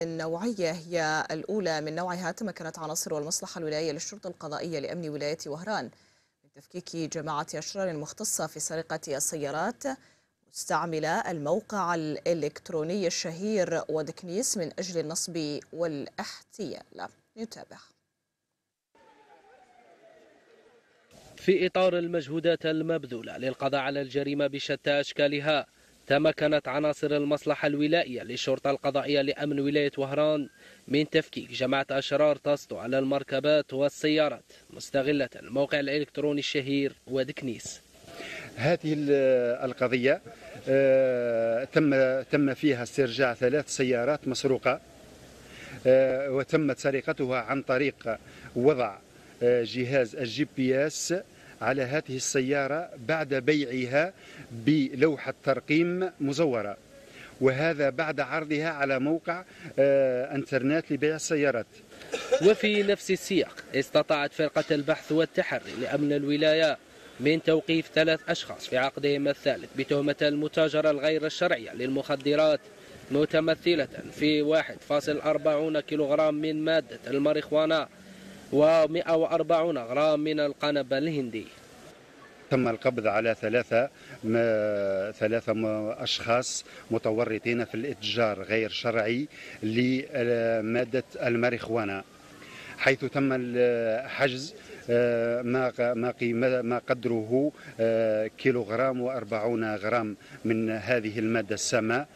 النوعية هي الأولى من نوعها تمكنت عناصر والمصلحة الولاية للشرطة القضائية لأمن ولاية وهران من تفكيك جماعة أشرار مختصة في سرقة السيارات مستعملة الموقع الإلكتروني الشهير ودكنيس من أجل النصب والاحتيال. نتابع. في إطار المجهودات المبذولة للقضاء على الجريمة بشتى أشكالها، تمكنت عناصر المصلحة الولائية للشرطة القضائية لأمن ولاية وهران من تفكيك جماعة أشرار تسطو على المركبات والسيارات مستغلة الموقع الإلكتروني الشهير ودكنيس. هذه القضية تم فيها استرجاع 3 سيارات مسروقة، وتمت سرقتها عن طريق وضع جهاز الGPS على هذه السيارة بعد بيعها بلوحة ترقيم مزورة، وهذا بعد عرضها على موقع انترنت لبيع السيارات. وفي نفس السياق استطاعت فرقة البحث والتحري لأمن الولاية من توقيف 3 أشخاص في عقدهم الثالث بتهمة المتاجرة الغير الشرعية للمخدرات متمثلة في 1.40 كيلوغرام من مادة الماريخوانا و140 غرام من القنب الهندي. تم القبض على 3 أشخاص متورطين في الإتجار غير شرعي لمادة الماريخوانا، حيث تم حجز ما قدره كيلوغرام و40 غرام من هذه المادة السامة.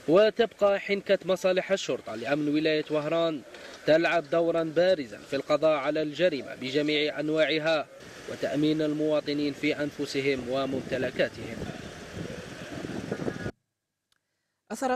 وتبقى حنكة مصالح الشرطة لأمن ولاية وهران تلعب دورا بارزا في القضاء على الجريمة بجميع أنواعها وتأمين المواطنين في أنفسهم وممتلكاتهم. أثر